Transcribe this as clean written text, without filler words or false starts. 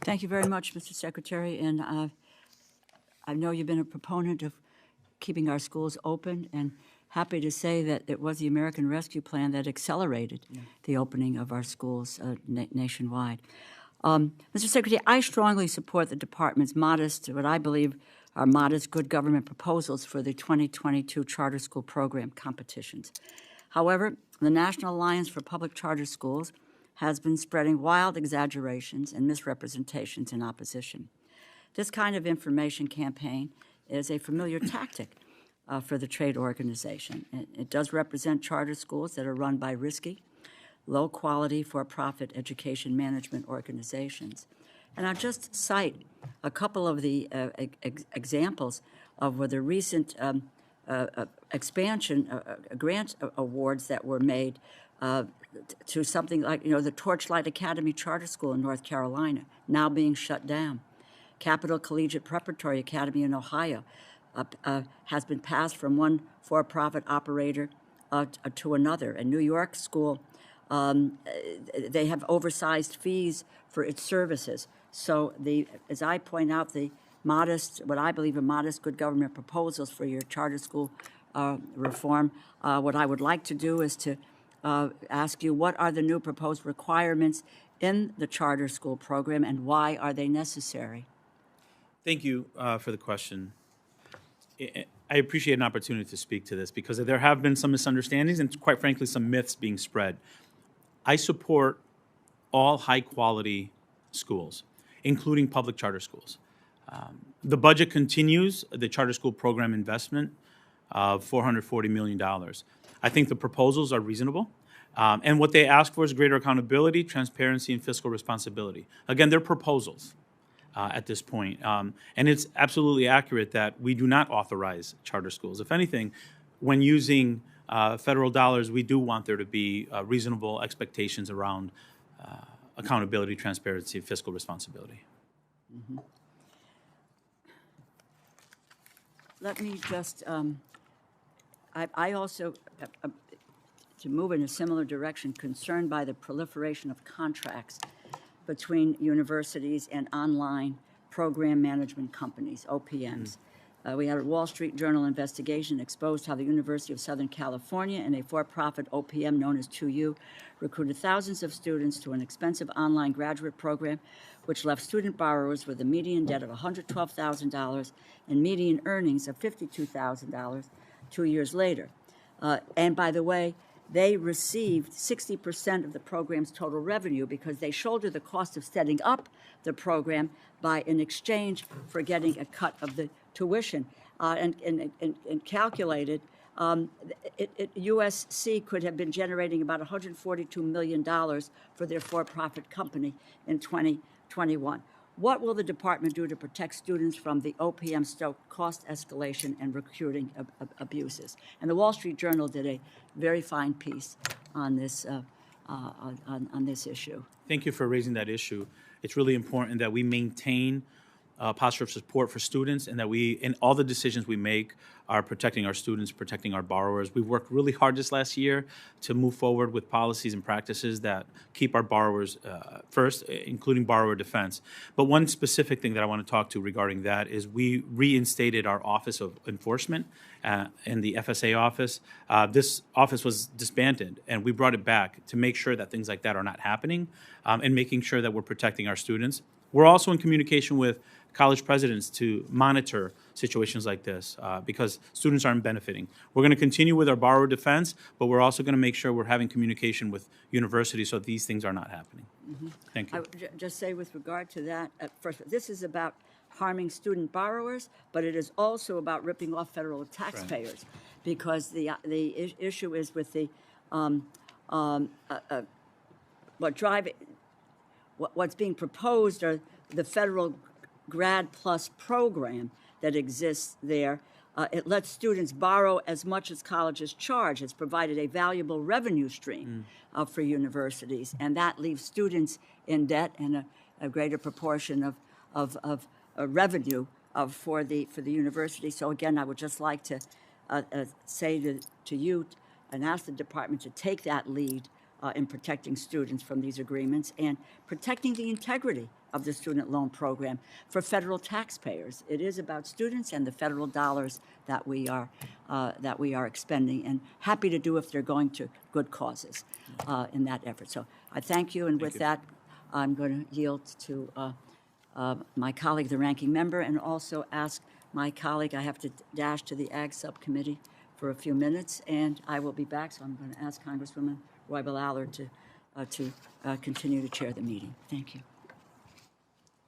Thank you very much, Mr. Secretary, and I know you've been a proponent of keeping our schools open, and happy to say that it was the American Rescue Plan that accelerated the opening of our schools nationwide. Mr. Secretary, I strongly support the Department's modest, what I believe are modest good government proposals for the 2022 charter school program competitions. However, the National Alliance for Public Charter Schools has been spreading wild exaggerations and misrepresentations in opposition. This kind of information campaign is a familiar tactic for the trade organization. It does represent charter schools that are run by risky, low-quality, for-profit education management organizations. And I'll just cite a couple of the examples of the recent expansion grant awards that were made to something like, the Torchlight Academy Charter School in North Carolina, now being shut down. Capital Collegiate Preparatory Academy in Ohio has been passed from one for-profit operator to another. A New York school, they have oversized fees for its services. So as I point out, the modest, what I believe are modest good government proposals for your charter school reform, what I would like to do is to ask you, what are the new proposed requirements in the charter school program, and why are they necessary? Thank you for the question. I appreciate an opportunity to speak to this because there have been some misunderstandings and, quite frankly, some myths being spread. I support all high-quality schools, including public charter schools. The budget continues the charter school program investment of $440 million. I think the proposals are reasonable, and what they ask for is greater accountability, transparency, and fiscal responsibility. Again, they're proposals at this point, and it's absolutely accurate that we do not authorize charter schools. If anything, when using federal dollars, we do want there to be reasonable expectations around accountability, transparency, and fiscal responsibility. Mm-hmm. Let me just, I also, to move in a similar direction, concerned by the proliferation of contracts between universities and online program management companies, OPMs. We had a Wall Street Journal investigation exposed how the University of Southern California and a for-profit OPM known as 2U recruited thousands of students to an expensive online graduate program, which left student borrowers with a median debt of $112,000 and median earnings of $52,000 2 years later. And by the way, they received 60% of the program's total revenue because they shouldered the cost of setting up the program in exchange for getting a cut of the tuition. And calculated, USC could have been generating about $142 million for their for-profit company in 2021. What will the department do to protect students from the OPM-stoked cost escalation and recruiting abuses? And the Wall Street Journal did a very fine piece on this on this issue. Thank you for raising that issue. It's really important that we maintain a posture of support for students, and that we, in all the decisions we make, are protecting our students, protecting our borrowers. We've worked really hard this last year to move forward with policies and practices that keep our borrowers first, including borrower defense. But one specific thing that I want to talk to regarding that is we reinstated our Office of Enforcement in the FSA office. This office was disbanded, and we brought it back to make sure that things like that are not happening, and making sure that we're protecting our students. We're also in communication with college presidents to monitor situations like this because students aren't benefiting. We're going to continue with our borrower defense, but we're also going to make sure we're having communication with universities so these things are not happening. Mm-hmm. Thank you. I would just say with regard to that, first, this is about harming student borrowers, but it is also about ripping off federal taxpayers, right? Because the issue is with the what's being proposed are the federal Grad Plus program that exists there. It lets students borrow as much as colleges charge. It's provided a valuable revenue stream for universities, and that leaves students in debt and a greater proportion of revenue for the university. So again, I would just like to say to you and ask the department to take that lead in protecting students from these agreements and protecting the integrity of the student loan program for federal taxpayers. It is about students and the federal dollars that we are expending, and happy to do if they're going to good causes in that effort. So I thank you, and with that, I'm going to yield to my colleague, the ranking member, and also ask my colleague, I have to dash to the Ag Subcommittee for a few minutes, and I will be back, so I'm going to ask Congresswoman Roy DeLauro to continue to chair the meeting. Thank you.